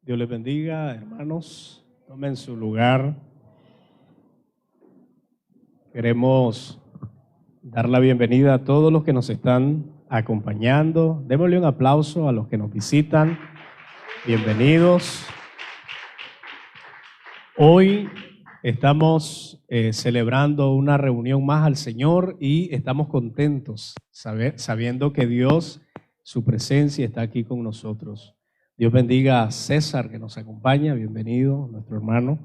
Dios les bendiga, hermanos. Tomen su lugar. Queremos dar la bienvenida a todos los que nos están acompañando. Démosle un aplauso a los que nos visitan. Bienvenidos. Hoy estamos celebrando una reunión más al Señor y estamos contentos sabiendo que Dios, su presencia está aquí con nosotros. Dios bendiga a César que nos acompaña, bienvenido, nuestro hermano.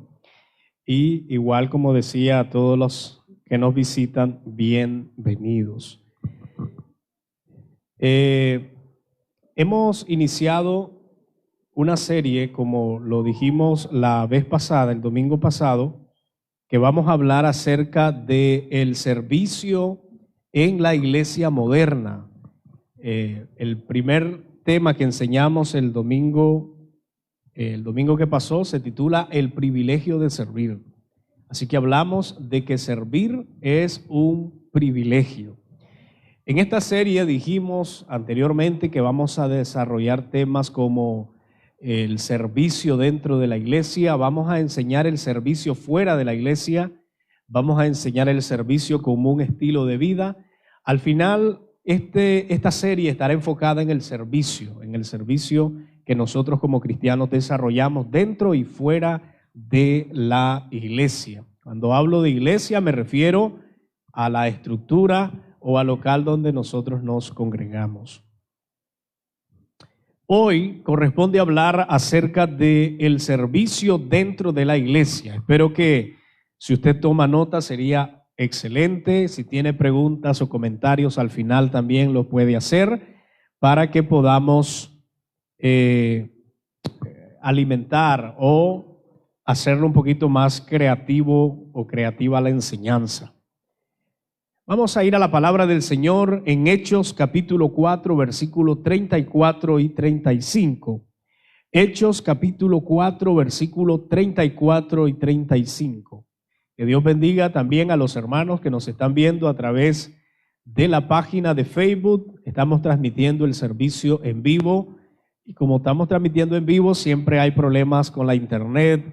Y igual como decía, a todos los que nos visitan, bienvenidos. Hemos iniciado una serie, como lo dijimos la vez pasada, el domingo pasado, que vamos a hablar acerca del servicio en la iglesia moderna. El primer tema que enseñamos el domingo que pasó se titula El privilegio de servir. Así que hablamos de que servir es un privilegio. En esta serie dijimos anteriormente que vamos a desarrollar temas como el servicio dentro de la iglesia, vamos a enseñar el servicio fuera de la iglesia, vamos a enseñar el servicio como un estilo de vida. Al final, esta serie estará enfocada en el servicio que nosotros como cristianos desarrollamos dentro y fuera de la iglesia. Cuando hablo de iglesia me refiero a la estructura o al local donde nosotros nos congregamos. Hoy corresponde hablar acerca del servicio dentro de la iglesia. Espero que si usted toma nota sería excelente. Si tiene preguntas o comentarios al final también lo puede hacer para que podamos alimentar o hacerlo un poquito más creativo o creativa la enseñanza. Vamos a ir a la palabra del Señor en Hechos capítulo 4, versículos 34 y 35. Hechos capítulo 4, versículos 34 y 35. Que Dios bendiga también a los hermanos que nos están viendo a través de la página de Facebook. Estamos transmitiendo el servicio en vivo y como estamos transmitiendo en vivo siempre hay problemas con la internet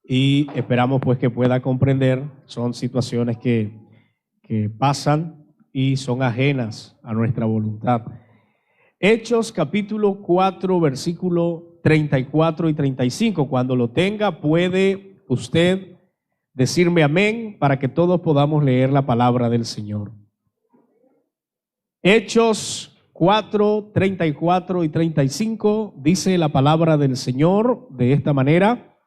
y esperamos pues que pueda comprender. Son situaciones que pasan y son ajenas a nuestra voluntad. Hechos capítulo 4 versículo 34 y 35. Cuando lo tenga puede usted decirme amén para que todos podamos leer la palabra del Señor. Hechos 4, 34 y 35 dice la palabra del Señor de esta manera: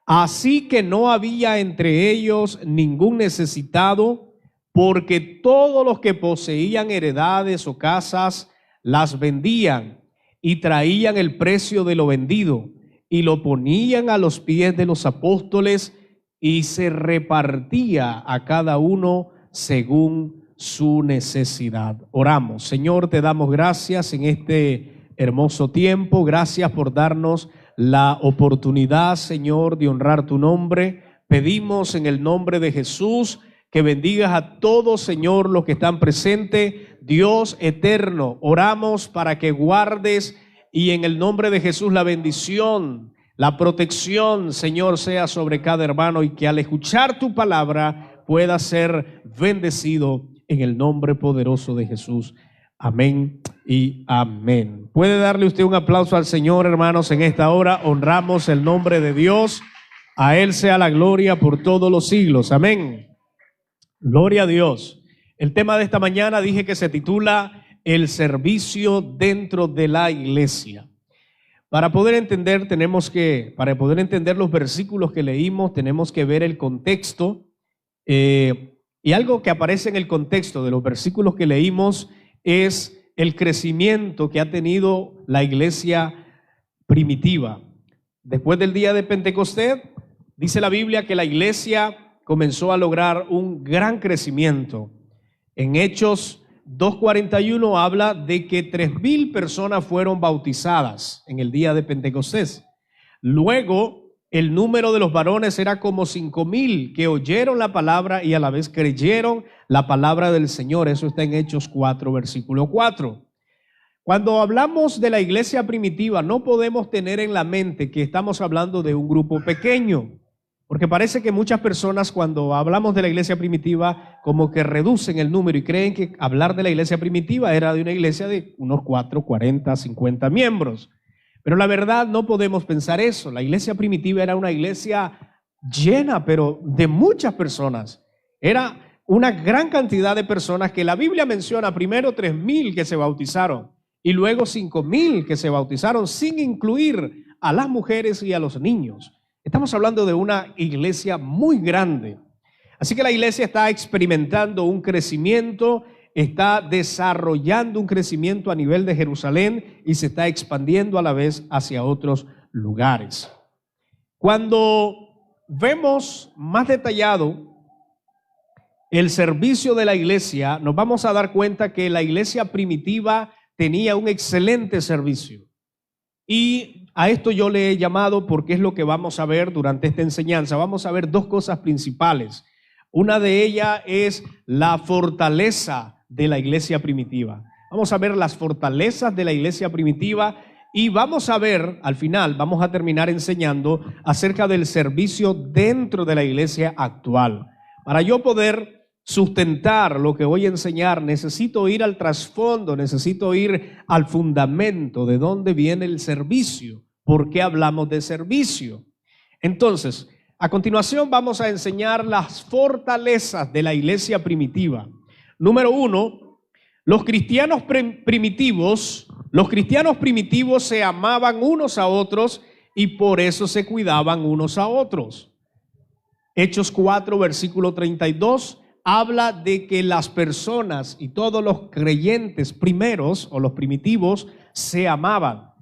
así que no había entre ellos ningún necesitado, porque todos los que poseían heredades o casas las vendían y traían el precio de lo vendido y lo ponían a los pies de los apóstoles y se repartía a cada uno según su necesidad. Oramos. Señor, te damos gracias en este hermoso tiempo. Gracias por darnos la oportunidad, Señor, de honrar tu nombre. Pedimos en el nombre de Jesús que bendigas a todos, Señor, los que están presentes. Dios eterno, oramos para que guardes y en el nombre de Jesús la bendición, la protección, Señor, sea sobre cada hermano y que al escuchar tu palabra pueda ser bendecido en el nombre poderoso de Jesús. Amén y amén. ¿Puede darle usted un aplauso al Señor, hermanos, en esta hora? Honramos el nombre de Dios. A Él sea la gloria por todos los siglos. Amén. Gloria a Dios. El tema de esta mañana dije que se titula El servicio dentro de la iglesia. Para poder entender los versículos que leímos, tenemos que ver el contexto. Y algo que aparece en el contexto de los versículos que leímos es el crecimiento que ha tenido la iglesia primitiva. Después del día de Pentecostés, dice la Biblia que la iglesia comenzó a lograr un gran crecimiento. En Hechos 2:41 habla de que 3,000 personas fueron bautizadas en el día de Pentecostés. Luego, el número de los varones era como 5,000 que oyeron la palabra y a la vez creyeron la palabra del Señor. Eso está en Hechos 4, versículo 4. Cuando hablamos de la iglesia primitiva, no podemos tener en la mente que estamos hablando de un grupo pequeño, porque parece que muchas personas cuando hablamos de la iglesia primitiva como que reducen el número y creen que hablar de la iglesia primitiva era de una iglesia de unos 4, 40, 50 miembros. Pero la verdad no podemos pensar eso. La iglesia primitiva era una iglesia llena, pero de muchas personas. Era una gran cantidad de personas que la Biblia menciona, primero 3,000 que se bautizaron y luego 5,000 que se bautizaron, sin incluir a las mujeres y a los niños. Estamos hablando de una iglesia muy grande. Así que la iglesia está experimentando un crecimiento, está desarrollando un crecimiento a nivel de Jerusalén y se está expandiendo a la vez hacia otros lugares. Cuando vemos más detallado el servicio de la iglesia, nos vamos a dar cuenta que la iglesia primitiva tenía un excelente servicio. Y a esto yo le he llamado, porque es lo que vamos a ver durante esta enseñanza. Vamos a ver dos cosas principales. Una de ellas es la fortaleza de la iglesia primitiva. Vamos a ver las fortalezas de la iglesia primitiva y vamos a ver, al final, vamos a terminar enseñando acerca del servicio dentro de la iglesia actual. Para yo poder sustentar lo que voy a enseñar, necesito ir al trasfondo, necesito ir al fundamento de dónde viene el servicio, por qué hablamos de servicio. Entonces, a continuación vamos a enseñar las fortalezas de la iglesia primitiva. Número 1, los cristianos primitivos se amaban unos a otros y por eso se cuidaban unos a otros. Hechos 4, versículo 32. Habla de que las personas y todos los creyentes primeros o los primitivos se amaban.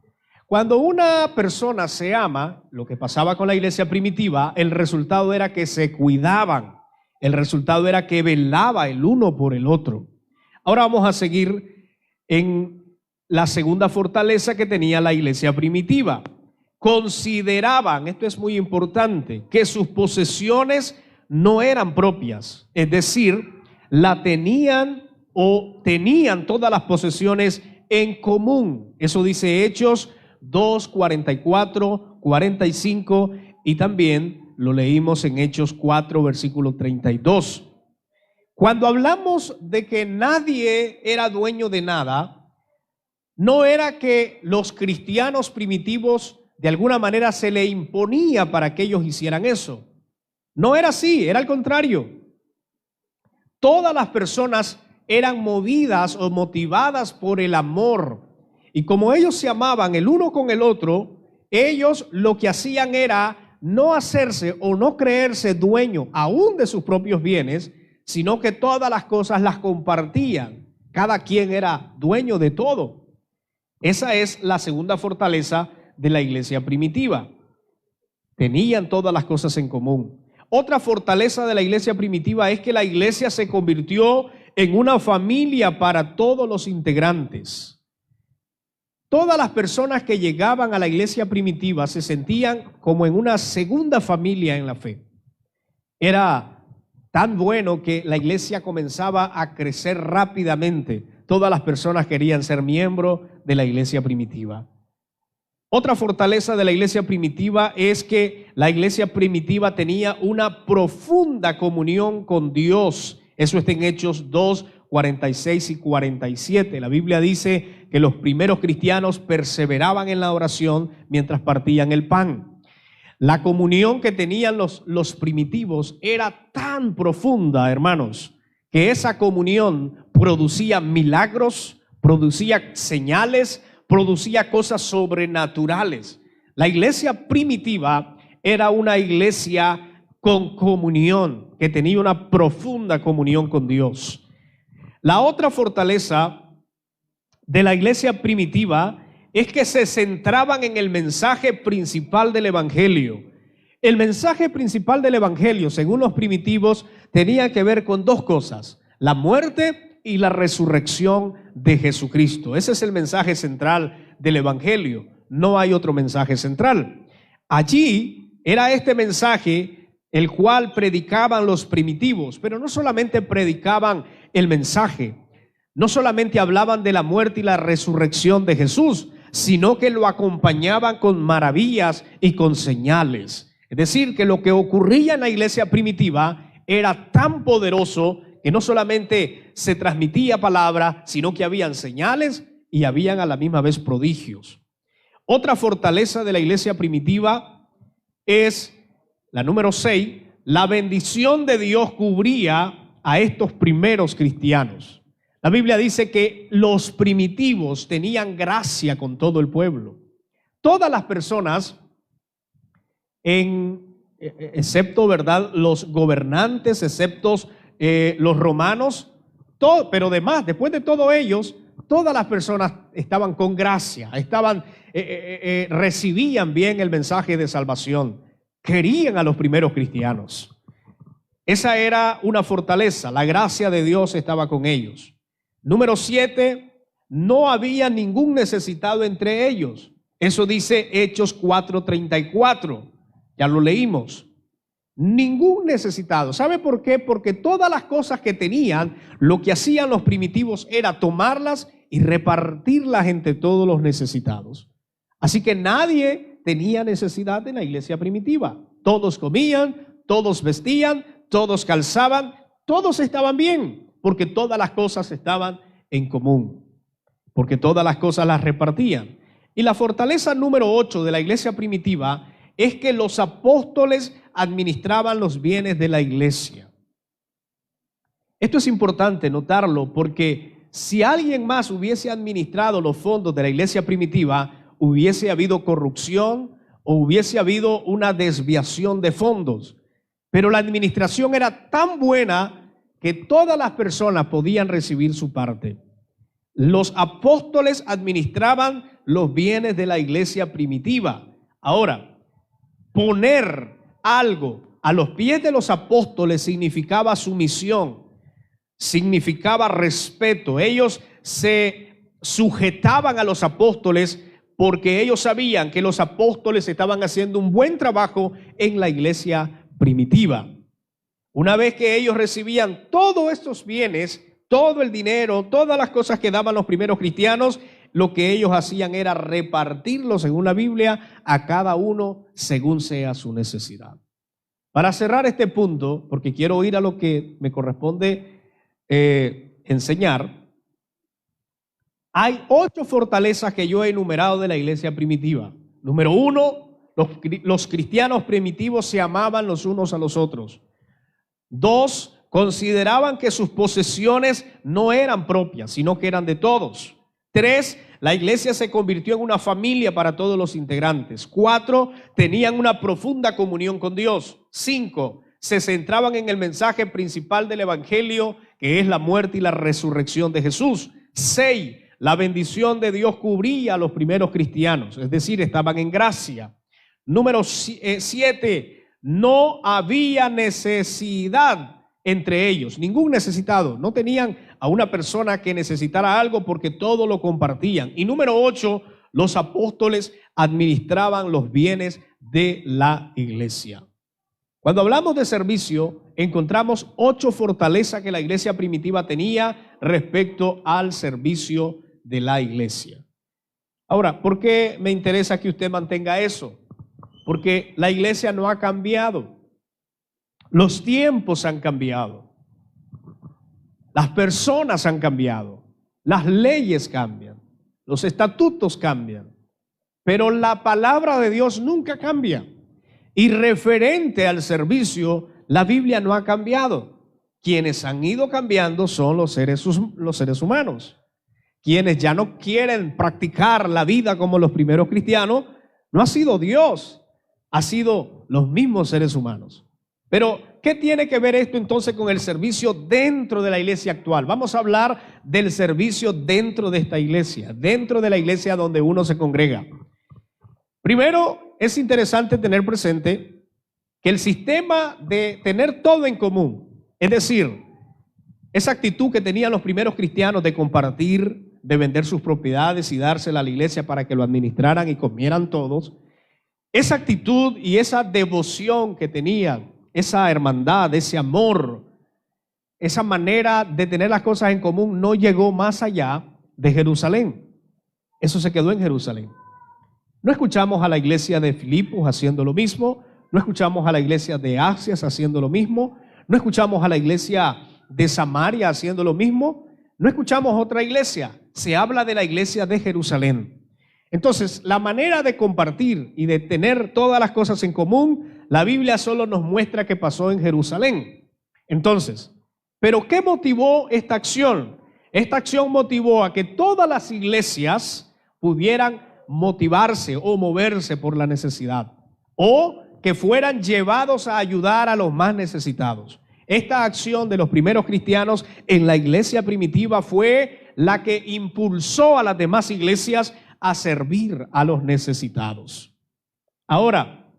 Cuando una persona se ama, lo que pasaba con la iglesia primitiva, el resultado era que se cuidaban, el resultado era que velaba el uno por el otro. Ahora vamos a seguir en la segunda fortaleza que tenía la iglesia primitiva. Consideraban, esto es muy importante, que sus posesiones no eran propias, es decir, la tenían o tenían todas las posesiones en común. Eso dice Hechos 2, 44, 45 y también lo leímos en Hechos 4, versículo 32. Cuando hablamos de que nadie era dueño de nada, no era que los cristianos primitivos de alguna manera se le imponía para que ellos hicieran eso. No era así, era al contrario. Todas las personas eran movidas o motivadas por el amor. Y como ellos se amaban el uno con el otro, ellos lo que hacían era no hacerse o no creerse dueño aún de sus propios bienes, sino que todas las cosas las compartían. Cada quien era dueño de todo. Esa es la segunda fortaleza de la iglesia primitiva. Tenían todas las cosas en común. Otra fortaleza de la iglesia primitiva es que la iglesia se convirtió en una familia para todos los integrantes. Todas las personas que llegaban a la iglesia primitiva se sentían como en una segunda familia en la fe. Era tan bueno que la iglesia comenzaba a crecer rápidamente. Todas las personas querían ser miembros de la iglesia primitiva. Otra fortaleza de la iglesia primitiva es que la iglesia primitiva tenía una profunda comunión con Dios. Eso está en Hechos 2, 46 y 47. La Biblia dice que los primeros cristianos perseveraban en la oración mientras partían el pan. La comunión que tenían los primitivos era tan profunda, hermanos, que esa comunión producía milagros, producía señales, producía cosas sobrenaturales. La iglesia primitiva era una iglesia con comunión, que tenía una profunda comunión con Dios. La otra fortaleza de la iglesia primitiva es que se centraban en el mensaje principal del evangelio. El mensaje principal del evangelio, según los primitivos, tenía que ver con dos cosas: la muerte y la resurrección de Jesucristo. Ese es el mensaje central del evangelio. No hay otro mensaje central. Allí era este mensaje el cual predicaban los primitivos, pero no solamente predicaban el mensaje. no solamente hablaban de la muerte y la resurrección de Jesús, sino que lo acompañaban con maravillas y con señales. Es decir, que lo que ocurría en la iglesia primitiva era tan poderoso que no solamente se transmitía palabra, sino que habían señales y habían a la misma vez prodigios. Otra fortaleza de la iglesia primitiva es la número 6. La bendición de Dios cubría a estos primeros cristianos. La Biblia dice que los primitivos tenían gracia con todo el pueblo. Todas las personas, excepto, ¿verdad?, los gobernantes, excepto los romanos, pero además, después de todos ellos, todas las personas estaban con gracia, recibían bien el mensaje de salvación, querían a los primeros cristianos. Esa era una fortaleza, la gracia de Dios estaba con ellos. Número 7, no había ningún necesitado entre ellos. Eso dice Hechos 4:34, ya lo leímos. Ningún necesitado. ¿Sabe por qué? Porque todas las cosas que tenían, lo que hacían los primitivos era tomarlas y repartirlas entre todos los necesitados. Así que nadie tenía necesidad en la iglesia primitiva. Todos comían, todos vestían, todos calzaban, todos estaban bien, porque todas las cosas estaban en común, porque todas las cosas las repartían. Y la fortaleza número 8 de la iglesia primitiva es que los apóstoles administraban los bienes de la iglesia. Esto es importante notarlo, porque si alguien más hubiese administrado los fondos de la iglesia primitiva, hubiese habido corrupción o hubiese habido una desviación de fondos. Pero la administración era tan buena que todas las personas podían recibir su parte. Los apóstoles administraban los bienes de la iglesia primitiva. Ahora, poner algo a los pies de los apóstoles significaba sumisión, significaba respeto. Ellos se sujetaban a los apóstoles porque ellos sabían que los apóstoles estaban haciendo un buen trabajo en la iglesia primitiva. Una vez que ellos recibían todos estos bienes, todo el dinero, todas las cosas que daban los primeros cristianos, lo que ellos hacían era repartirlos, según la Biblia, a cada uno según sea su necesidad. Para cerrar este punto, porque quiero ir a lo que me corresponde enseñar, hay 8 fortalezas que yo he enumerado de la iglesia primitiva. Número 1, los cristianos primitivos se amaban los unos a los otros. 2, consideraban que sus posesiones no eran propias, sino que eran de todos. 3, la iglesia se convirtió en una familia para todos los integrantes. 4, tenían una profunda comunión con Dios. 5, se centraban en el mensaje principal del evangelio, que es la muerte y la resurrección de Jesús. 6, la bendición de Dios cubría a los primeros cristianos, es decir, estaban en gracia. Número 7, no había necesidad entre ellos, ningún necesitado. No tenían a una persona que necesitara algo porque todo lo compartían. Y número 8, los apóstoles administraban los bienes de la iglesia. Cuando hablamos de servicio, encontramos 8 fortalezas que la iglesia primitiva tenía respecto al servicio de la iglesia. Ahora, ¿por qué me interesa que usted mantenga eso? Porque la iglesia no ha cambiado. Los tiempos han cambiado. Las personas han cambiado. Las leyes cambian. Los estatutos cambian. Pero la palabra de Dios nunca cambia. Y referente al servicio, la Biblia no ha cambiado. Quienes han ido cambiando son los seres humanos. Quienes ya no quieren practicar la vida como los primeros cristianos, no ha sido Dios, ha sido los mismos seres humanos. Pero, ¿qué tiene que ver esto entonces con el servicio dentro de la iglesia actual? Vamos a hablar del servicio dentro de esta iglesia, dentro de la iglesia donde uno se congrega. Primero, es interesante tener presente que el sistema de tener todo en común, es decir, esa actitud que tenían los primeros cristianos de compartir, de vender sus propiedades y dársela a la iglesia para que lo administraran y comieran todos, esa actitud y esa devoción que tenían, esa hermandad, ese amor, esa manera de tener las cosas en común no llegó más allá de Jerusalén. Eso se quedó en Jerusalén. No escuchamos a la iglesia de Filipos haciendo lo mismo, no escuchamos a la iglesia de Asia haciendo lo mismo, no escuchamos a la iglesia de Samaria haciendo lo mismo, no escuchamos otra iglesia, se habla de la iglesia de Jerusalén. Entonces, la manera de compartir y de tener todas las cosas en común, la Biblia solo nos muestra que pasó en Jerusalén. Entonces, ¿pero qué motivó esta acción? Esta acción motivó a que todas las iglesias pudieran motivarse o moverse por la necesidad, o que fueran llevados a ayudar a los más necesitados. Esta acción de los primeros cristianos en la iglesia primitiva fue la que impulsó a las demás iglesias a servir a los necesitados. Ahora,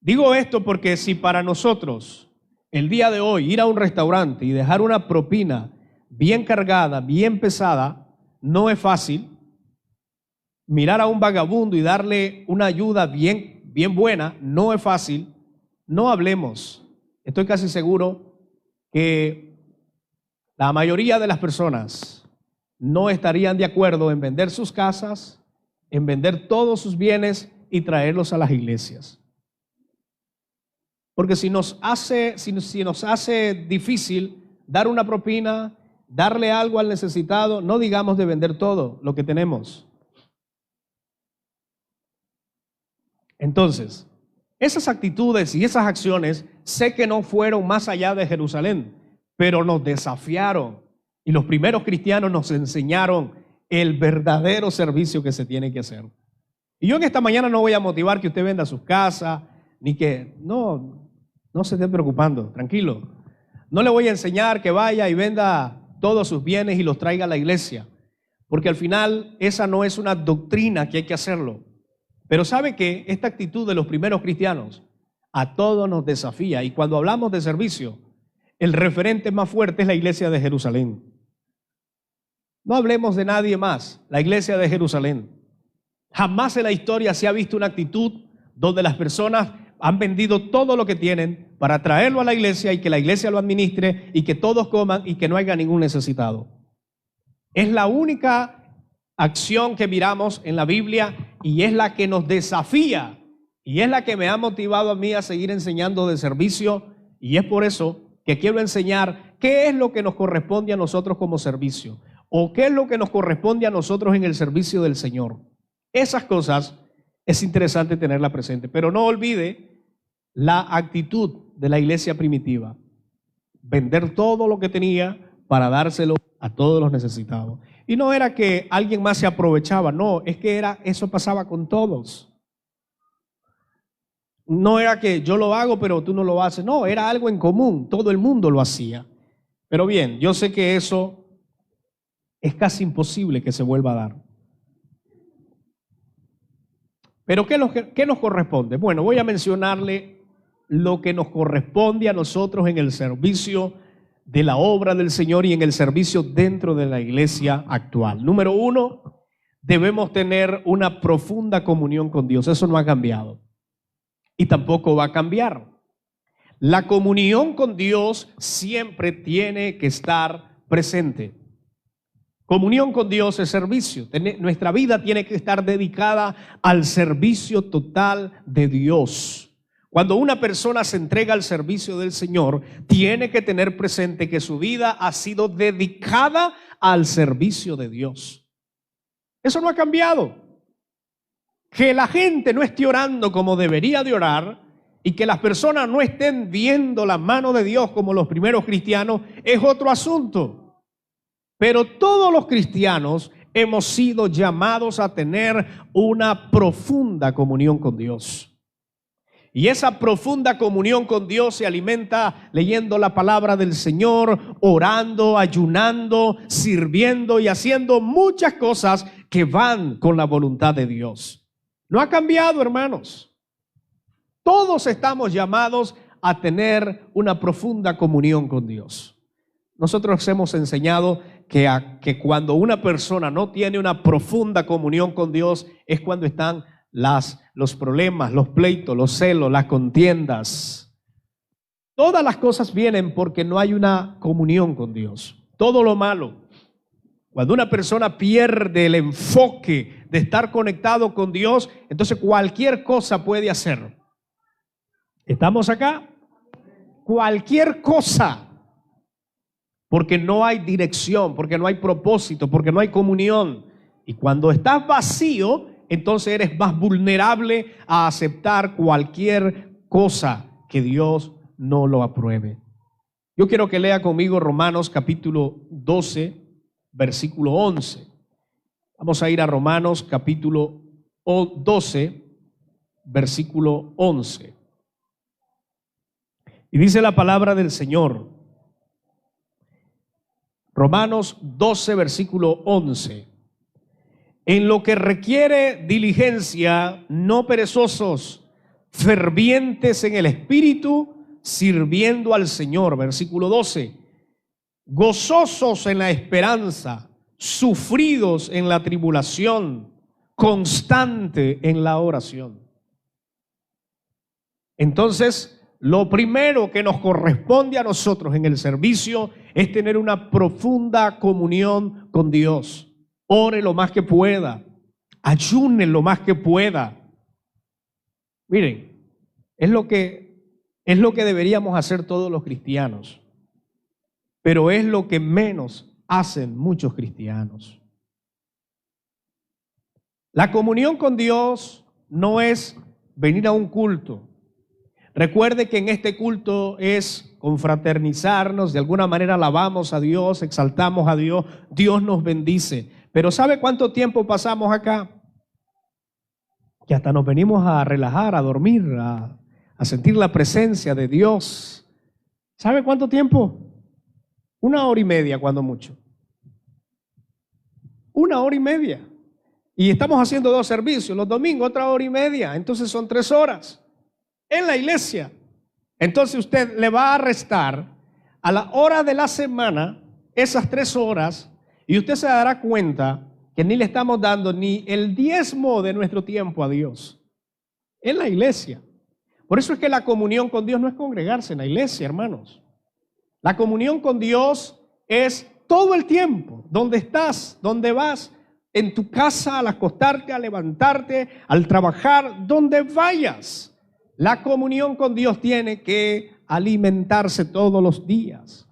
digo esto porque si para nosotros el día de hoy ir a un restaurante y dejar una propina bien cargada, bien pesada, no es fácil, mirar a un vagabundo y darle una ayuda bien buena, no es fácil, no hablemos. Estoy casi seguro que la mayoría de las personas no estarían de acuerdo en vender sus casas, en vender todos sus bienes y traerlos a las iglesias. Porque si nos hace difícil dar una propina, darle algo al necesitado, no digamos de vender todo lo que tenemos. Entonces, esas actitudes y esas acciones sé que no fueron más allá de Jerusalén, pero nos desafiaron y los primeros cristianos nos enseñaron el verdadero servicio que se tiene que hacer. Y yo en esta mañana no voy a motivar que usted venda sus casas, ni que, no se esté preocupando, tranquilo. No le voy a enseñar que vaya y venda todos sus bienes y los traiga a la iglesia, porque al final esa no es una doctrina que hay que hacerlo. Pero ¿sabe qué? Esta actitud de los primeros cristianos a todos nos desafía. Y cuando hablamos de servicio, el referente más fuerte es la iglesia de Jerusalén. No hablemos de nadie más, la iglesia de Jerusalén. Jamás en la historia se ha visto una actitud donde las personas han vendido todo lo que tienen para traerlo a la iglesia y que la iglesia lo administre y que todos coman y que no haya ningún necesitado. Es la única acción que miramos en la Biblia y es la que nos desafía y es la que me ha motivado a mí a seguir enseñando de servicio, y es por eso que quiero enseñar qué es lo que nos corresponde a nosotros como servicio o qué es lo que nos corresponde a nosotros en el servicio del Señor. Esas cosas es interesante tenerla presente, pero no olvide la actitud de la iglesia primitiva: vender todo lo que tenía para dárselo a todos los necesitados. Y no era que alguien más se aprovechaba, no, es que eso pasaba con todos. No era que yo lo hago pero tú no lo haces, no, era algo en común, todo el mundo lo hacía. Pero bien, yo sé que eso es casi imposible que se vuelva a dar. Pero ¿qué nos corresponde? Bueno, voy a mencionarle lo que nos corresponde a nosotros en el servicio de la obra del Señor y en el servicio dentro de la iglesia actual. Número 1, debemos tener una profunda comunión con Dios. Eso no ha cambiado y tampoco va a cambiar. La comunión con Dios siempre tiene que estar presente. Comunión con Dios es servicio. Nuestra vida tiene que estar dedicada al servicio total de Dios. Cuando una persona se entrega al servicio del Señor, tiene que tener presente que su vida ha sido dedicada al servicio de Dios. Eso no ha cambiado. Que la gente no esté orando como debería de orar y que las personas no estén viendo la mano de Dios como los primeros cristianos es otro asunto. Pero todos los cristianos hemos sido llamados a tener una profunda comunión con Dios. Y esa profunda comunión con Dios se alimenta leyendo la palabra del Señor, orando, ayunando, sirviendo y haciendo muchas cosas que van con la voluntad de Dios. No ha cambiado, hermanos. Todos estamos llamados a tener una profunda comunión con Dios. Nosotros hemos enseñado que cuando una persona no tiene una profunda comunión con Dios es cuando están los problemas, los pleitos, los celos, las contiendas. Todas las cosas vienen porque no hay una comunión con Dios. Todo lo malo. Cuando una persona pierde el enfoque de estar conectado con Dios, entonces cualquier cosa puede hacer. ¿Estamos acá? Cualquier cosa. Porque no hay dirección, porque no hay propósito, porque no hay comunión. Y cuando estás vacío, entonces eres más vulnerable a aceptar cualquier cosa que Dios no lo apruebe. Yo quiero que lea conmigo Romanos capítulo 12, versículo 11. Vamos a ir a Romanos capítulo 12, versículo 11. Y dice la palabra del Señor. Romanos 12, versículo 11. En lo que requiere diligencia, no perezosos, fervientes en el espíritu, sirviendo al Señor. Versículo 12. Gozosos en la esperanza, sufridos en la tribulación, constante en la oración. Entonces, lo primero que nos corresponde a nosotros en el servicio es tener una profunda comunión con Dios. Ore lo más que pueda, ayune lo más que pueda. Miren, es lo que deberíamos hacer todos los cristianos, pero es lo que menos hacen muchos cristianos. La comunión con Dios no es venir a un culto. Recuerde que en este culto es confraternizarnos, de alguna manera alabamos a Dios, exaltamos a Dios, Dios nos bendice. Pero ¿sabe cuánto tiempo pasamos acá? Que hasta nos venimos a relajar, a dormir, a sentir la presencia de Dios. ¿Sabe cuánto tiempo? 1 hora y media cuando mucho. 1 hora y media. Y estamos haciendo 2 servicios, los domingos 1 hora y media, entonces son 3 horas en la iglesia. Entonces usted le va a restar a la hora de la semana esas 3 horas y usted se dará cuenta que ni le estamos dando ni el diezmo de nuestro tiempo a Dios en la iglesia. Por eso es que la comunión con Dios no es congregarse en la iglesia, hermanos. La comunión con Dios es todo el tiempo, donde estás, donde vas, en tu casa, al acostarte, al levantarte, al trabajar, donde vayas. La comunión con Dios tiene que alimentarse todos los días.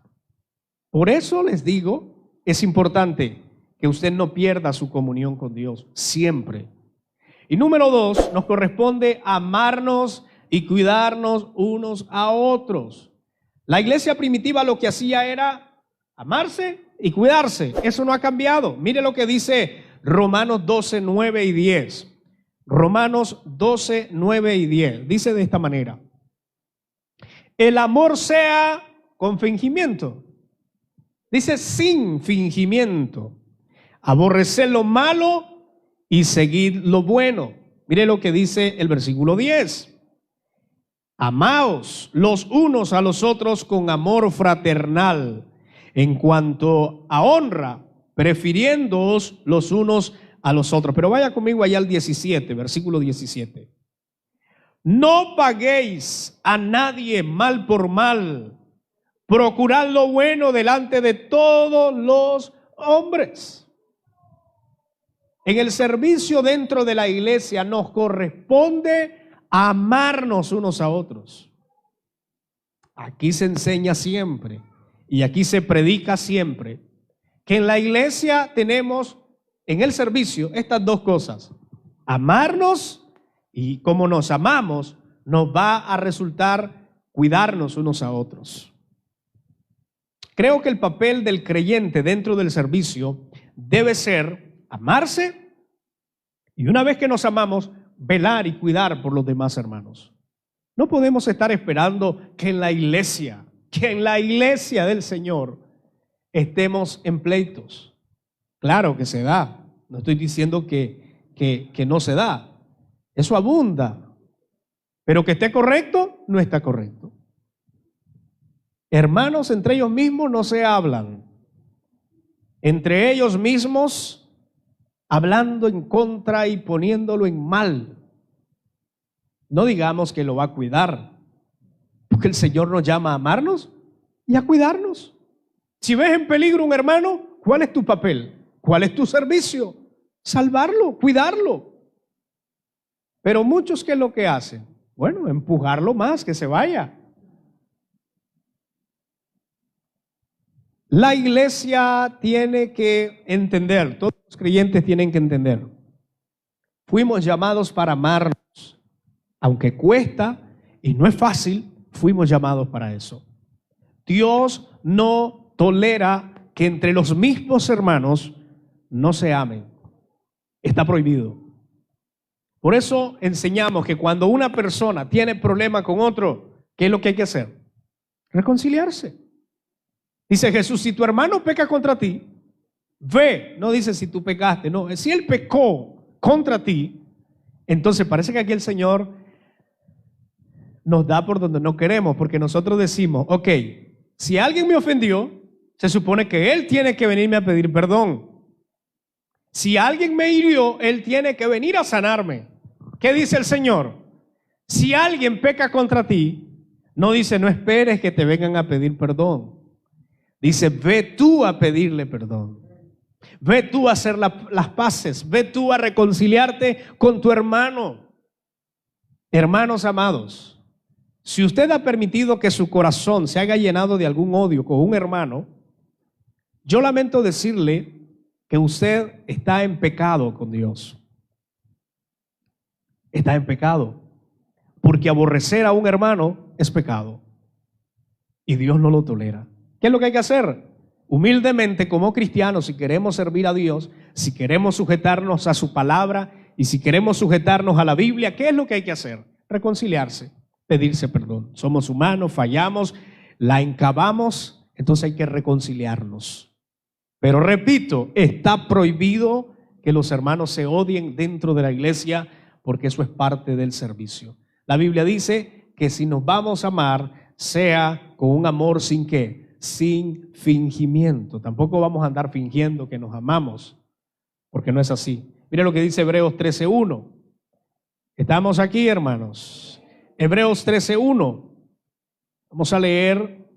Por eso les digo, es importante que usted no pierda su comunión con Dios, siempre. Y número 2, nos corresponde amarnos y cuidarnos unos a otros. La iglesia primitiva lo que hacía era amarse y cuidarse. Eso no ha cambiado. Mire lo que dice Romanos 12, 9 y 10. Romanos 12, 9 y 10. Dice de esta manera: el amor sea con fingimiento. Dice sin fingimiento. Aborreced lo malo y seguid lo bueno. Mire lo que dice el versículo 10. Amaos los unos a los otros con amor fraternal, en cuanto a honra, prefiriéndoos los unos a los otros. Pero vaya conmigo allá al 17, versículo 17. No paguéis a nadie mal por mal, procurad lo bueno delante de todos los hombres. En el servicio dentro de la iglesia nos corresponde amarnos unos a otros. Aquí se enseña siempre y aquí se predica siempre que en la iglesia tenemos en el servicio estas 2 cosas: amarnos, y como nos amamos nos va a resultar cuidarnos unos a otros. Creo que el papel del creyente dentro del servicio debe ser amarse y, una vez que nos amamos, velar y cuidar por los demás hermanos. No podemos estar esperando que en la iglesia del Señor estemos en pleitos. Claro que se da. No estoy diciendo que no se da. Eso abunda. Pero que esté correcto, no está correcto. Hermanos entre ellos mismos no se hablan. Entre ellos mismos hablando en contra y poniéndolo en mal. No digamos que lo va a cuidar, Porque el Señor nos llama a amarnos y a cuidarnos. Si ves en peligro un hermano, ¿cuál es tu papel? ¿Cuál es tu servicio? Salvarlo, cuidarlo. Pero muchos, ¿qué es lo que hacen? Bueno, empujarlo más, que se vaya. La iglesia tiene que entender, todos los creyentes tienen que entender. Fuimos llamados para amarnos. Aunque cuesta y no es fácil, fuimos llamados para eso. Dios no tolera que entre los mismos hermanos no se amen. Está prohibido. Por eso enseñamos que cuando una persona tiene problema con otro, ¿qué es lo que hay que hacer? Reconciliarse. Dice Jesús, si tu hermano peca contra ti, ve, no dice si tú pecaste, no, si él pecó contra ti, entonces parece que aquí el Señor nos da por donde no queremos, porque nosotros decimos, ok, si alguien me ofendió, se supone que él tiene que venirme a pedir perdón. Si alguien me hirió, él tiene que venir a sanarme. ¿Qué dice el Señor? Si alguien peca contra ti, no dice, no esperes que te vengan a pedir perdón. Dice, ve tú a pedirle perdón. Ve tú a hacer las paces. Ve tú a reconciliarte con tu hermano. Hermanos amados, si usted ha permitido que su corazón se haya llenado de algún odio con un hermano, yo lamento decirle que usted está en pecado con Dios. Está en pecado. Porque aborrecer a un hermano es pecado. Y Dios no lo tolera. ¿Qué es lo que hay que hacer? Humildemente, como cristianos, si queremos servir a Dios, si queremos sujetarnos a su palabra y si queremos sujetarnos a la Biblia, ¿qué es lo que hay que hacer? Reconciliarse, pedirse perdón. Somos humanos, fallamos, la encavamos, entonces hay que reconciliarnos. Pero repito, está prohibido que los hermanos se odien dentro de la iglesia porque eso es parte del servicio. La Biblia dice que si nos vamos a amar, sea con un amor sin ¿qué? Sin fingimiento. Tampoco vamos a andar fingiendo que nos amamos, porque no es así. Mire lo que dice Hebreos 13:1. Estamos aquí, hermanos. Hebreos 13:1. Vamos a leer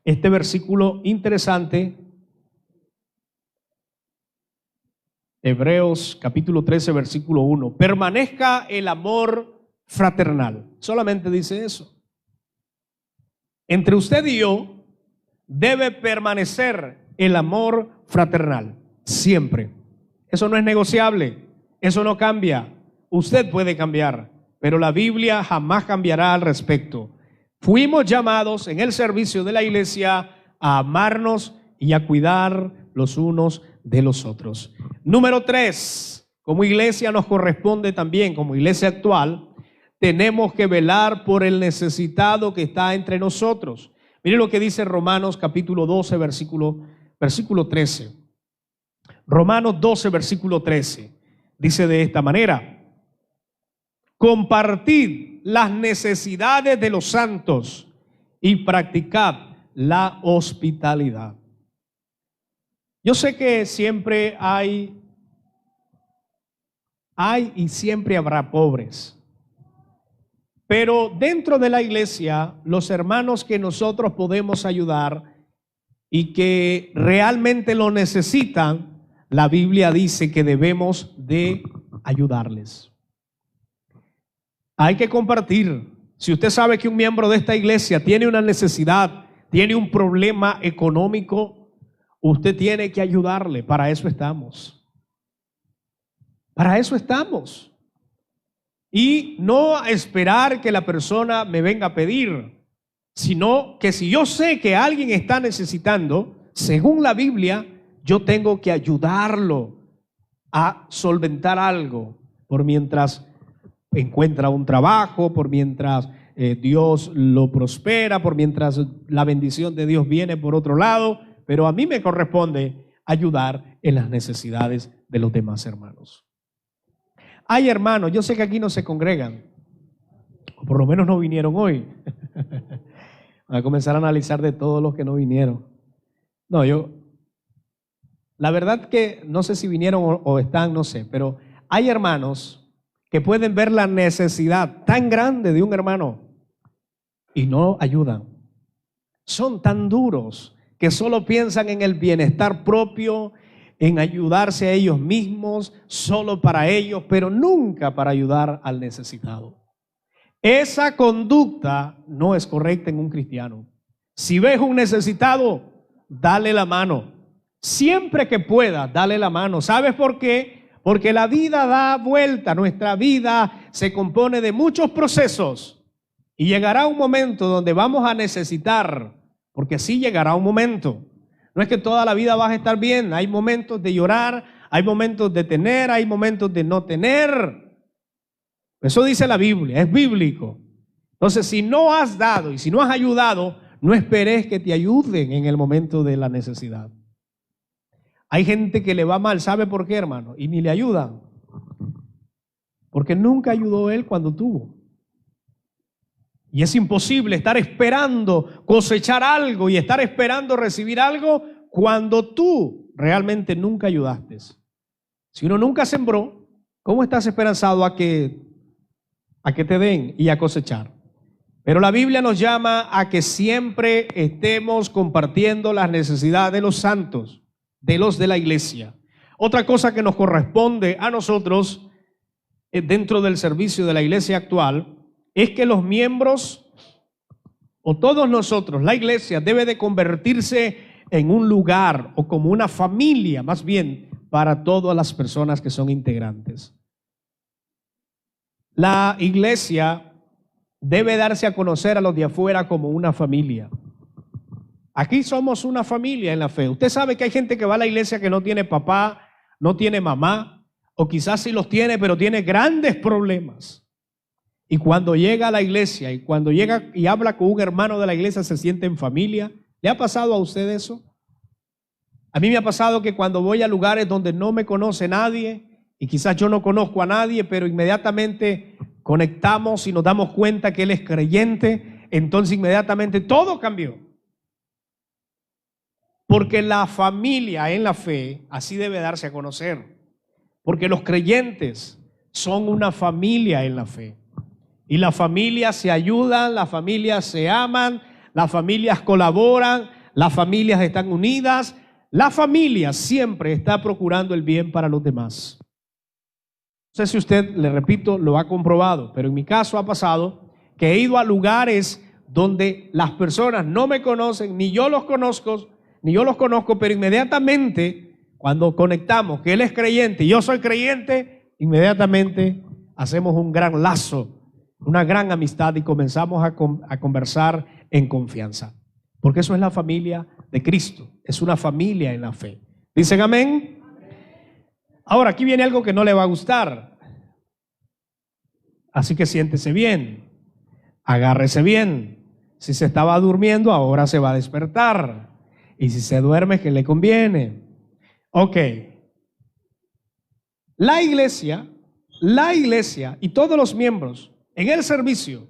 este versículo interesante. Hebreos capítulo 13, versículo 1. Permanezca el amor fraternal. Solamente dice eso. Entre usted y yo debe permanecer el amor fraternal, siempre. Eso no es negociable, eso no cambia. Usted puede cambiar, pero la Biblia jamás cambiará al respecto. Fuimos llamados en el servicio de la iglesia a amarnos y a cuidar los unos de los otros. Número 3, como iglesia nos corresponde también, como iglesia actual, tenemos que velar por el necesitado que está entre nosotros. Mire lo que dice Romanos capítulo 12, versículo 13. Romanos 12, versículo 13. Dice de esta manera: compartid las necesidades de los santos y practicad la hospitalidad. Yo sé que siempre hay y siempre habrá pobres. Pero dentro de la iglesia, los hermanos que nosotros podemos ayudar y que realmente lo necesitan, la Biblia dice que debemos de ayudarles. Hay que compartir. Si usted sabe que un miembro de esta iglesia tiene una necesidad, tiene un problema económico, usted tiene que ayudarle. Para eso estamos. Para eso estamos. Y no esperar que la persona me venga a pedir, sino que si yo sé que alguien está necesitando, según la Biblia, yo tengo que ayudarlo a solventar algo, por mientras encuentra un trabajo, por mientras Dios lo prospera, por mientras la bendición de Dios viene por otro lado, pero a mí me corresponde ayudar en las necesidades de los demás hermanos. Hay hermanos, yo sé que aquí no se congregan, o por lo menos no vinieron hoy. Voy a comenzar a analizar de todos los que no vinieron. No, la verdad que no sé si vinieron o están, no sé, pero hay hermanos que pueden ver la necesidad tan grande de un hermano y no ayudan. Son tan duros que solo piensan en el bienestar propio, en ayudarse a ellos mismos, solo para ellos, pero nunca para ayudar al necesitado. Esa conducta no es correcta en un cristiano. Si ves un necesitado, dale la mano. Siempre que puedas, dale la mano. ¿Sabes por qué? Porque la vida da vuelta. Nuestra vida se compone de muchos procesos y llegará un momento donde vamos a necesitar, porque sí llegará un momento. No es que toda la vida vas a estar bien. Hay momentos de llorar, hay momentos de tener, hay momentos de no tener. Eso dice la Biblia, es bíblico. Entonces, si no has dado y si no has ayudado, no esperes que te ayuden en el momento de la necesidad. Hay gente que le va mal, ¿sabe por qué, hermano? Y ni le ayudan. Porque nunca ayudó él cuando tuvo. Y es imposible estar esperando cosechar algo y estar esperando recibir algo cuando tú realmente nunca ayudaste. Si uno nunca sembró, ¿cómo estás esperanzado a que te den y a cosechar? Pero la Biblia nos llama a que siempre estemos compartiendo las necesidades de los santos, de los de la iglesia. Otra cosa que nos corresponde a nosotros dentro del servicio de la iglesia actual es que los miembros, o todos nosotros, la iglesia debe de convertirse en un lugar o como una familia, más bien, para todas las personas que son integrantes. La iglesia debe darse a conocer a los de afuera como una familia. Aquí somos una familia en la fe. Usted sabe que hay gente que va a la iglesia que no tiene papá, no tiene mamá, o quizás sí los tiene, pero tiene grandes problemas. Y cuando llega a la iglesia y cuando llega y habla con un hermano de la iglesia se siente en familia. ¿Le ha pasado a usted eso? A mí me ha pasado que cuando voy a lugares donde no me conoce nadie y quizás yo no conozco a nadie, pero inmediatamente conectamos y nos damos cuenta que él es creyente, entonces inmediatamente todo cambió. Porque la familia en la fe así debe darse a conocer. Porque los creyentes son una familia en la fe. Y las familias se ayudan, las familias se aman, las familias colaboran, las familias están unidas. La familia siempre está procurando el bien para los demás. No sé si usted, le repito, lo ha comprobado, pero en mi caso ha pasado que he ido a lugares donde las personas no me conocen, ni yo los conozco, pero inmediatamente cuando conectamos que él es creyente y yo soy creyente, inmediatamente hacemos un gran lazo, una gran amistad y comenzamos a conversar en confianza. Porque eso es la familia de Cristo, es una familia en la fe. ¿Dicen amén? Ahora, aquí viene algo que no le va a gustar. Así que siéntese bien, agárrese bien. Si se estaba durmiendo, ahora se va a despertar. Y si se duerme, ¿qué le conviene? Ok. La iglesia y todos los miembros en el servicio,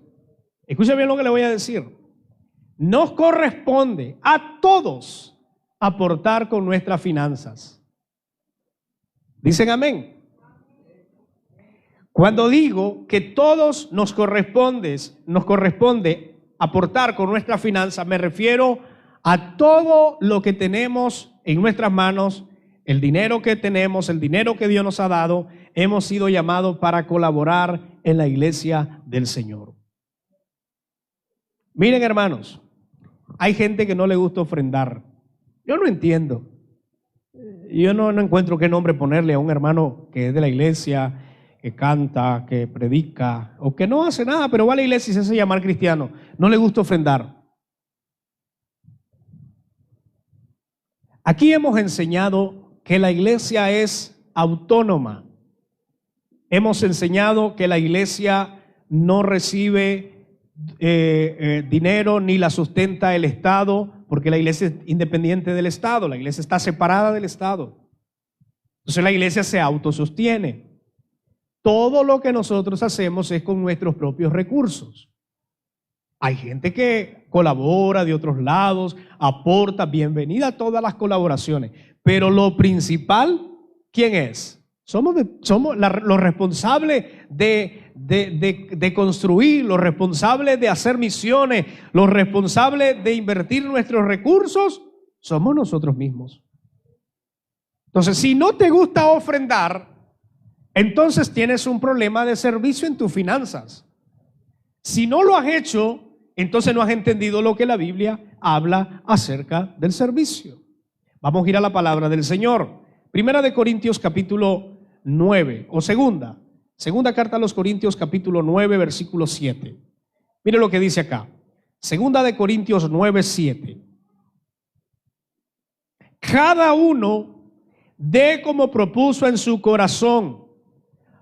escucha bien lo que le voy a decir, nos corresponde a todos aportar con nuestras finanzas. ¿Dicen amén? Cuando digo que todos nos corresponde aportar con nuestras finanzas, me refiero a todo lo que tenemos en nuestras manos, el dinero que tenemos, el dinero que Dios nos ha dado, hemos sido llamados para colaborar en la iglesia del Señor. Miren, hermanos, hay gente que no le gusta ofrendar. Yo no entiendo. Yo no encuentro qué nombre ponerle a un hermano que es de la iglesia, que canta, que predica, o que no hace nada, pero va a la iglesia y se hace llamar cristiano. No le gusta ofrendar. Aquí hemos enseñado que la iglesia es autónoma. Hemos enseñado que la iglesia no recibe dinero ni la sustenta el Estado, porque la iglesia es independiente del Estado, la iglesia está separada del Estado. Entonces la iglesia se autosostiene. Todo lo que nosotros hacemos es con nuestros propios recursos. Hay gente que colabora de otros lados, aporta, bienvenida a todas las colaboraciones, pero lo principal, ¿quién es? Somos los responsables de construir, los responsables de hacer misiones, los responsables de invertir nuestros recursos, somos nosotros mismos. Entonces, si no te gusta ofrendar, entonces tienes un problema de servicio en tus finanzas. Si no lo has hecho, entonces no has entendido lo que la Biblia habla acerca del servicio. Vamos a ir a la palabra del Señor. Primera de Corintios capítulo 9, o segunda carta a los Corintios capítulo 9, versículo 7. Mire lo que dice acá. Segunda de Corintios 9, 7. Cada uno dé como propuso en su corazón,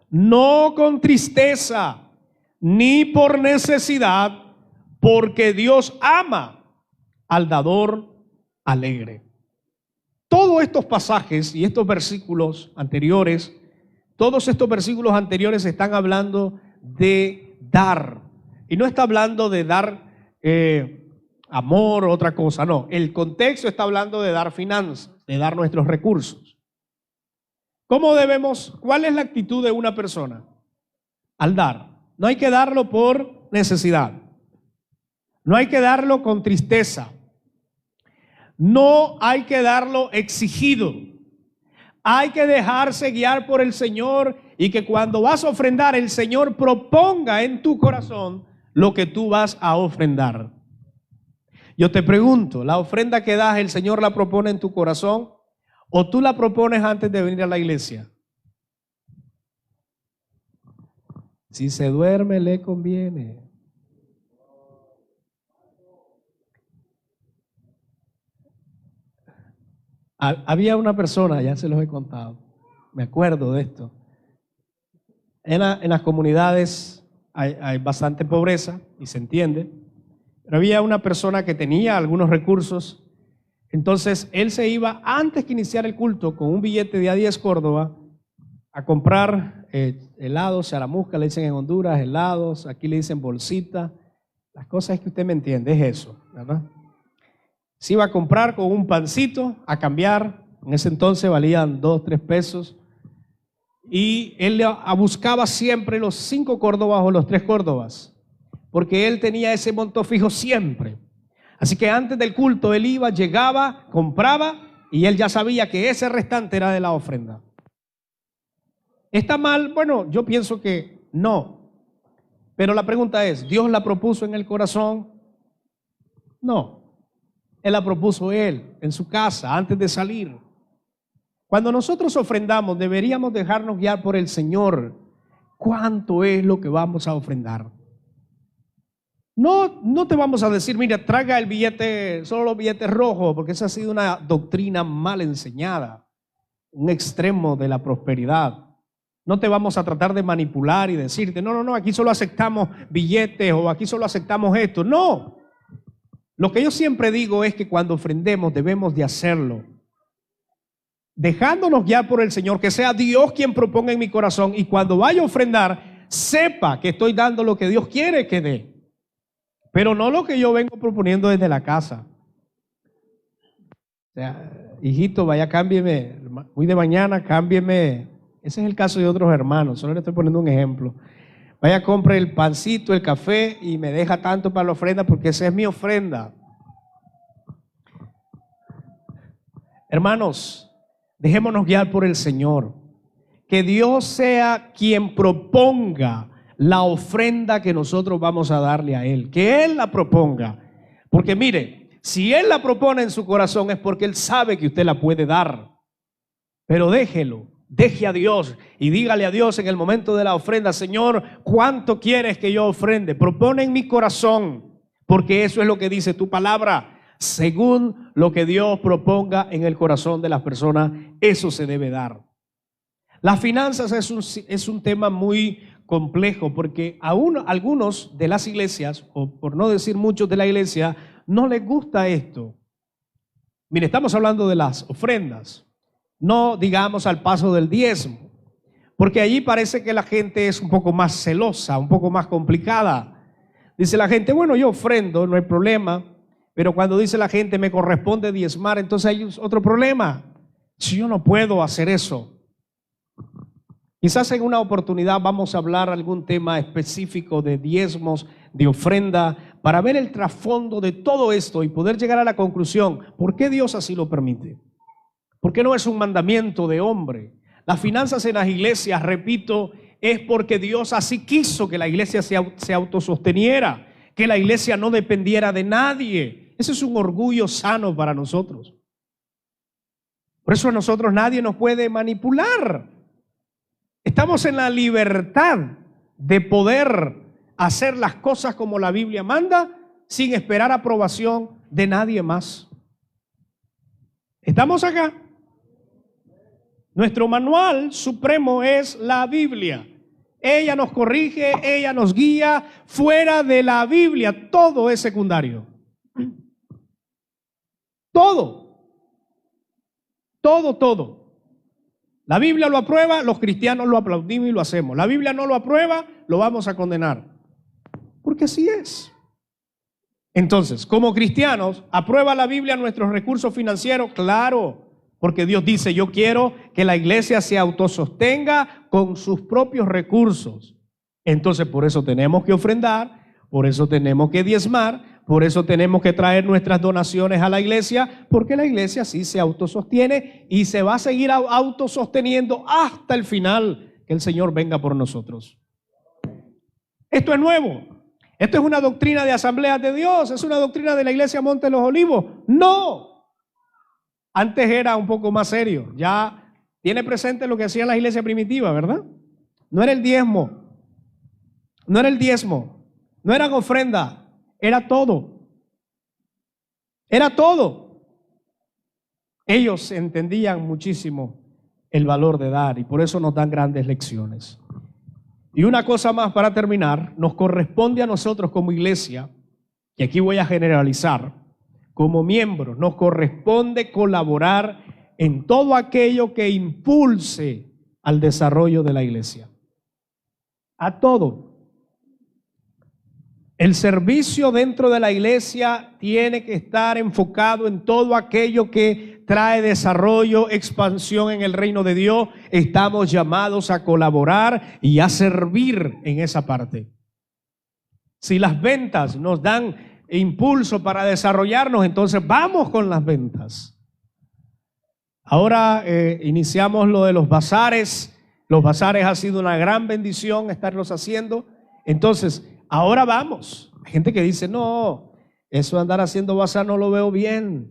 no con tristeza ni por necesidad, porque Dios ama al dador alegre. Todos estos pasajes y estos versículos anteriores, todos estos versículos anteriores están hablando de dar. Y no está hablando de dar amor o otra cosa, no. El contexto está hablando de dar finanzas, de dar nuestros recursos. ¿Cómo debemos? ¿Cuál es la actitud de una persona al dar? No hay que darlo por necesidad. No hay que darlo con tristeza. No hay que darlo exigido. Hay que dejarse guiar por el Señor y que cuando vas a ofrendar, el Señor proponga en tu corazón lo que tú vas a ofrendar. Yo te pregunto, ¿la ofrenda que das, el Señor la propone en tu corazón o tú la propones antes de venir a la iglesia? Si se duerme, le conviene. Había una persona, ya se los he contado, me acuerdo de esto. En las comunidades hay bastante pobreza y se entiende, pero había una persona que tenía algunos recursos. Entonces él se iba antes que iniciar el culto con un billete de a 10 Córdoba a comprar helados, charamusca, le dicen en Honduras, helados, aquí le dicen bolsita. Las cosas es que usted me entiende, es eso, ¿verdad? Se iba a comprar con un pancito a cambiar, en ese entonces valían 2, 3 pesos, y él buscaba siempre los 5 Córdobas o los 3 Córdobas, porque él tenía ese monto fijo siempre. Así que antes del culto él iba, llegaba, compraba, y él ya sabía que ese restante era de la ofrenda. ¿Está mal? Bueno, yo pienso que no. Pero la pregunta es, ¿Dios la propuso en el corazón? No. Él la propuso él, en su casa, antes de salir. Cuando nosotros ofrendamos, deberíamos dejarnos guiar por el Señor. ¿Cuánto es lo que vamos a ofrendar? No te vamos a decir, mira, traga el billete, solo los billetes rojos, porque esa ha sido una doctrina mal enseñada, un extremo de la prosperidad. No te vamos a tratar de manipular y decirte, no, aquí solo aceptamos billetes o aquí solo aceptamos esto. No. Lo que yo siempre digo es que cuando ofrendemos debemos de hacerlo dejándonos guiar por el Señor, que sea Dios quien proponga en mi corazón, y cuando vaya a ofrendar, sepa que estoy dando lo que Dios quiere que dé, pero no lo que yo vengo proponiendo desde la casa. O sea, hijito, vaya, cámbieme, hoy de mañana cámbieme. Ese es el caso de otros hermanos, solo le estoy poniendo un ejemplo. Vaya, compre el pancito, el café y me deja tanto para la ofrenda porque esa es mi ofrenda. Hermanos, dejémonos guiar por el Señor. Que Dios sea quien proponga la ofrenda que nosotros vamos a darle a Él. Que Él la proponga. Porque mire, si Él la propone en su corazón es porque Él sabe que usted la puede dar. Pero déjelo. Deje a Dios y dígale a Dios en el momento de la ofrenda: Señor, ¿cuánto quieres que yo ofrende? Propone en mi corazón, porque eso es lo que dice tu palabra. Según lo que Dios proponga en el corazón de las personas, eso se debe dar. Las finanzas es un tema muy complejo, porque a algunos de las iglesias, o por no decir muchos de la iglesia, no les gusta esto. Mire, estamos hablando de las ofrendas. No digamos al paso del diezmo, porque allí parece que la gente es un poco más celosa, un poco más complicada. Dice la gente, bueno, yo ofrendo, no hay problema, pero cuando dice la gente me corresponde diezmar, entonces hay otro problema. Si yo no puedo hacer eso. Quizás en una oportunidad vamos a hablar algún tema específico de diezmos, de ofrenda, para ver el trasfondo de todo esto y poder llegar a la conclusión, ¿por qué Dios así lo permite? ¿Por qué no es un mandamiento de hombre? Las finanzas en las iglesias, repito, es porque Dios así quiso que la iglesia se autososteniera, que la iglesia no dependiera de nadie. Ese es un orgullo sano para nosotros. Por eso a nosotros nadie nos puede manipular. Estamos en la libertad de poder hacer las cosas como la Biblia manda sin esperar aprobación de nadie más. ¿Estamos acá? Nuestro manual supremo es la Biblia. Ella nos corrige, ella nos guía. Fuera de la Biblia todo es secundario. Todo. La Biblia lo aprueba, los cristianos lo aplaudimos y lo hacemos. La Biblia no lo aprueba, lo vamos a condenar. Porque así es. Entonces, como cristianos, ¿aprueba la Biblia nuestros recursos financieros? Claro, porque Dios dice, yo quiero que la iglesia se autosostenga con sus propios recursos. Entonces, por eso tenemos que ofrendar, por eso tenemos que diezmar, por eso tenemos que traer nuestras donaciones a la iglesia, porque la iglesia sí se autosostiene y se va a seguir autososteniendo hasta el final que el Señor venga por nosotros. Esto es nuevo. Esto es una doctrina de Asambleas de Dios, es una doctrina de la iglesia Monte de los Olivos. No. Antes era un poco más serio. Ya tiene presente lo que hacían las iglesias primitivas, ¿verdad? No era el diezmo. No era el diezmo. No eran ofrendas. Era todo. Era todo. Ellos entendían muchísimo el valor de dar y por eso nos dan grandes lecciones. Y una cosa más para terminar, nos corresponde a nosotros como iglesia, y aquí voy a generalizar, como miembros, nos corresponde colaborar en todo aquello que impulse al desarrollo de la iglesia. A todo. El servicio dentro de la iglesia tiene que estar enfocado en todo aquello que trae desarrollo, expansión en el reino de Dios. Estamos llamados a colaborar y a servir en esa parte. Si las ventas nos dan impulso para desarrollarnos, entonces vamos con las ventas. Ahora iniciamos lo de los bazares. Los bazares ha sido una gran bendición estarlos haciendo. Entonces, ahora vamos. Hay gente que dice, no, eso de andar haciendo bazar no lo veo bien.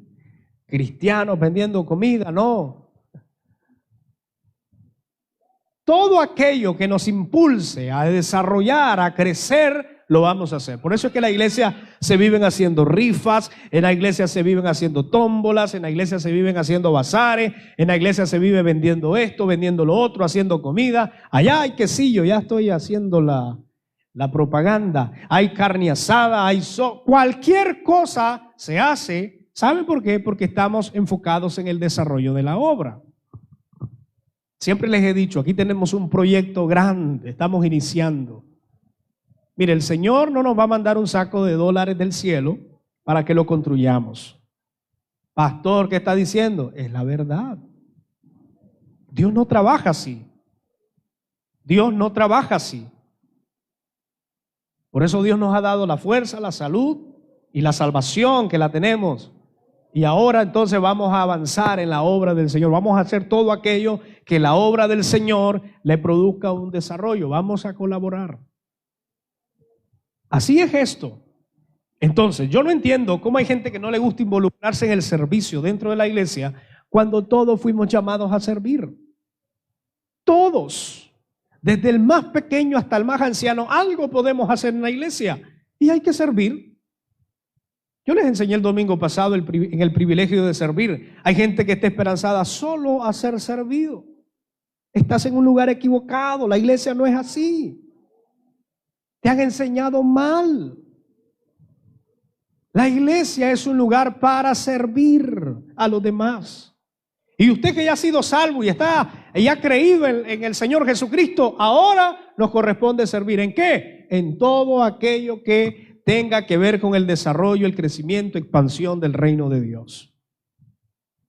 Cristianos vendiendo comida, no. Todo aquello que nos impulse a desarrollar, a crecer, lo vamos a hacer. Por eso es que en la iglesia se viven haciendo rifas, en la iglesia se viven haciendo tómbolas, en la iglesia se viven haciendo bazares, en la iglesia se vive vendiendo esto, vendiendo lo otro, haciendo comida. Allá hay quesillo, ya estoy haciendo la propaganda, hay carne asada, hay cualquier cosa se hace. ¿Saben por qué? Porque estamos enfocados en el desarrollo de la obra. Siempre les he dicho, aquí tenemos un proyecto grande, estamos iniciando. Mire, el Señor no nos va a mandar un saco de dólares del cielo para que lo construyamos. Pastor, ¿qué está diciendo? Es la verdad. Dios no trabaja así. Dios no trabaja así. Por eso Dios nos ha dado la fuerza, la salud y la salvación que la tenemos. Y ahora entonces vamos a avanzar en la obra del Señor. Vamos a hacer todo aquello que la obra del Señor le produzca un desarrollo. Vamos a colaborar. Así es esto. Entonces, yo no entiendo cómo hay gente que no le gusta involucrarse en el servicio dentro de la iglesia cuando todos fuimos llamados a servir. Todos. Desde el más pequeño hasta el más anciano, algo podemos hacer en la iglesia y hay que servir. Yo les enseñé el domingo pasado en el privilegio de servir. Hay gente que está esperanzada solo a ser servido. Estás en un lugar equivocado, la iglesia no es así. Te han enseñado mal. La iglesia es un lugar para servir a los demás. Y usted que ya ha sido salvo y ha creído en el Señor Jesucristo, ahora nos corresponde servir. ¿En qué? En todo aquello que tenga que ver con el desarrollo, el crecimiento, expansión del reino de Dios.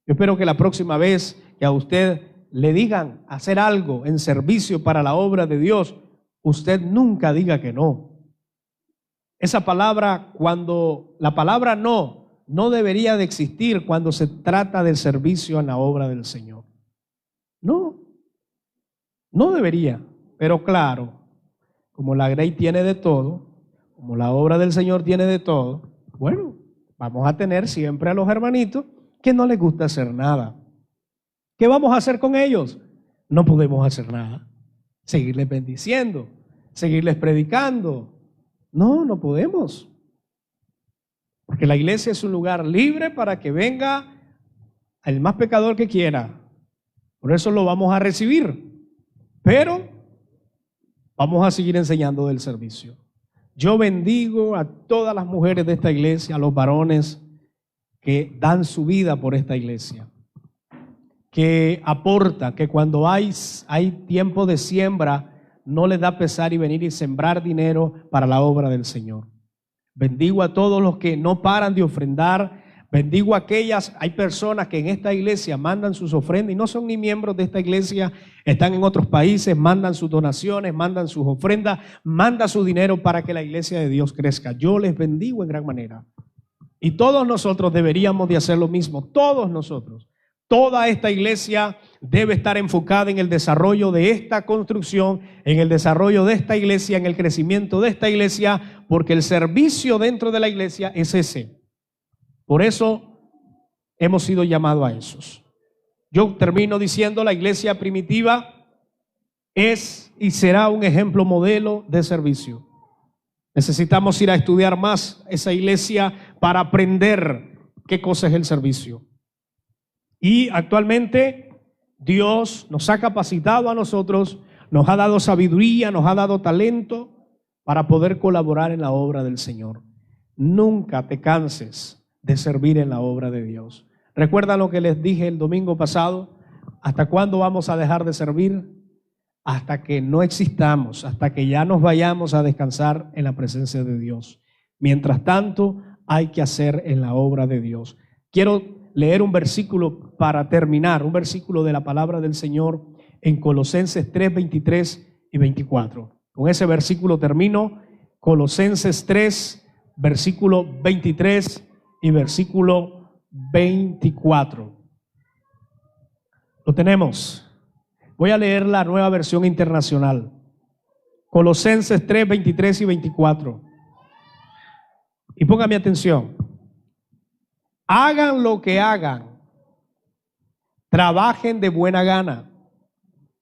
Yo espero que la próxima vez que a usted le digan hacer algo en servicio para la obra de Dios, usted nunca diga que no. Esa palabra, cuando la palabra no debería de existir cuando se trata del servicio en la obra del Señor. No debería, pero claro, como la Grey tiene de todo, como la obra del Señor tiene de todo, bueno, vamos a tener siempre a los hermanitos que no les gusta hacer nada. ¿Qué vamos a hacer con ellos? No podemos hacer nada. Seguirles bendiciendo, seguirles predicando. No podemos. Porque la iglesia es un lugar libre para que venga el más pecador que quiera. Por eso lo vamos a recibir. Pero vamos a seguir enseñando del servicio. Yo bendigo a todas las mujeres de esta iglesia, a los varones que dan su vida por esta iglesia, que aporta, que cuando hay tiempo de siembra, no les da pesar y venir y sembrar dinero para la obra del Señor. Bendigo a todos los que no paran de ofrendar. Bendigo a hay personas que en esta iglesia mandan sus ofrendas y no son ni miembros de esta iglesia, están en otros países, mandan sus donaciones, mandan sus ofrendas, mandan su dinero para que la iglesia de Dios crezca. Yo les bendigo en gran manera. Y todos nosotros deberíamos de hacer lo mismo, todos nosotros. Toda esta iglesia debe estar enfocada en el desarrollo de esta construcción, en el desarrollo de esta iglesia, en el crecimiento de esta iglesia, porque el servicio dentro de la iglesia es ese. Por eso hemos sido llamados a esos. Yo termino diciendo, la iglesia primitiva es y será un ejemplo modelo de servicio. Necesitamos ir a estudiar más esa iglesia para aprender qué cosa es el servicio. Y actualmente Dios nos ha capacitado a nosotros, nos ha dado sabiduría, nos ha dado talento para poder colaborar en la obra del Señor. Nunca te canses de servir en la obra de Dios. ¿Recuerdan lo que les dije el domingo pasado? ¿Hasta cuándo vamos a dejar de servir? Hasta que no existamos, hasta que ya nos vayamos a descansar en la presencia de Dios. Mientras tanto, hay que hacer en la obra de Dios. Quiero leer un versículo para terminar, un versículo de la palabra del Señor en Colosenses 3, 23 y 24. Con ese versículo termino. Colosenses 3, versículo 23 y versículo 24. Lo tenemos. Voy a leer la Nueva Versión Internacional. Colosenses 3, 23 y 24. Y póngame atención. Hagan lo que hagan, trabajen de buena gana.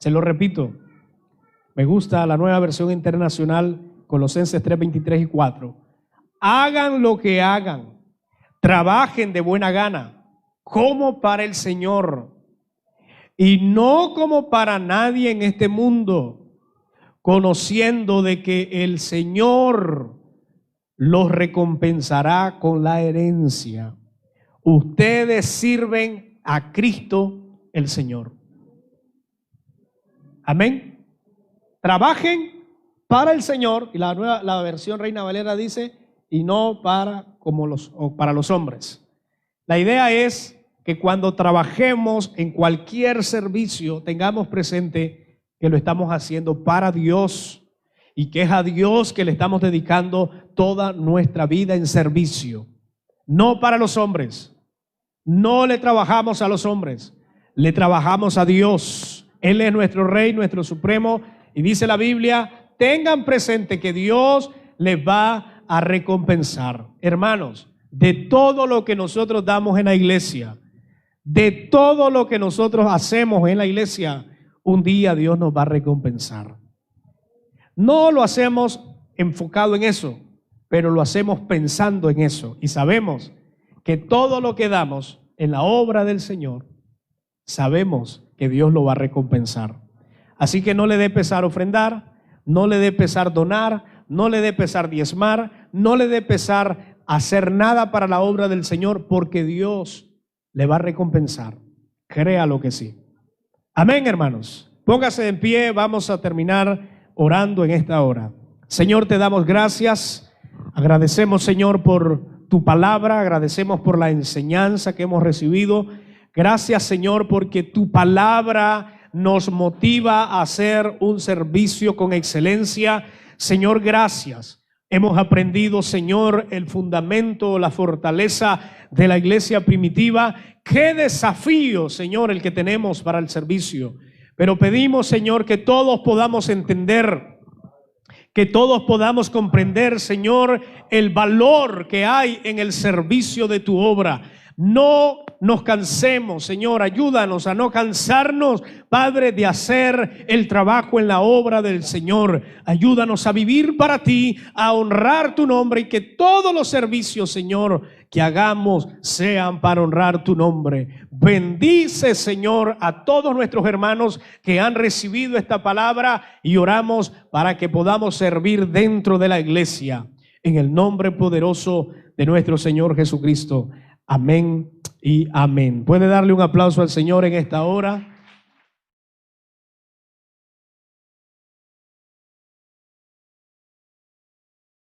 Se lo repito. Me gusta la Nueva Versión Internacional, Colosenses 3, 23 y 4. Hagan lo que hagan, trabajen de buena gana, como para el Señor y no como para nadie en este mundo, conociendo de que el Señor los recompensará con la herencia. Ustedes sirven a Cristo el Señor. Amén. Trabajen para el Señor, y la versión Reina Valera dice, y no para los hombres. La idea es que cuando trabajemos en cualquier servicio, tengamos presente que lo estamos haciendo para Dios y que es a Dios que le estamos dedicando toda nuestra vida en servicio. No para los hombres. No le trabajamos a los hombres, le trabajamos a Dios. Él es nuestro Rey, nuestro Supremo, y dice la Biblia, tengan presente que Dios les va a recompensar. Hermanos, de todo lo que nosotros damos en la iglesia, de todo lo que nosotros hacemos en la iglesia, un día Dios nos va a recompensar. No lo hacemos enfocado en eso, pero lo hacemos pensando en eso y sabemos que todo lo que damos en la obra del Señor, sabemos que Dios lo va a recompensar. Así que no le dé pesar ofrendar, no le dé pesar donar, no le dé pesar diezmar, no le dé pesar hacer nada para la obra del Señor, porque Dios le va a recompensar. Créalo que sí. Amén, hermanos. Póngase en pie, vamos a terminar orando en esta hora. Señor, te damos gracias. Agradecemos, Señor, por tu palabra, agradecemos por la enseñanza que hemos recibido. Gracias, Señor, porque tu palabra nos motiva a hacer un servicio con excelencia. Señor, gracias. Hemos aprendido, Señor, el fundamento, la fortaleza de la iglesia primitiva. Qué desafío, Señor, el que tenemos para el servicio. Pero pedimos, Señor, que todos podamos entender, que todos podamos comprender, Señor, el valor que hay en el servicio de tu obra. No nos cansemos, Señor, ayúdanos a no cansarnos, Padre, de hacer el trabajo en la obra del Señor. Ayúdanos a vivir para ti, a honrar tu nombre, y que todos los servicios, Señor, que hagamos sean para honrar tu nombre. Bendice, Señor, a todos nuestros hermanos que han recibido esta palabra, y oramos para que podamos servir dentro de la iglesia. En el nombre poderoso de nuestro Señor Jesucristo. Amén y amén. ¿Puede darle un aplauso al Señor en esta hora?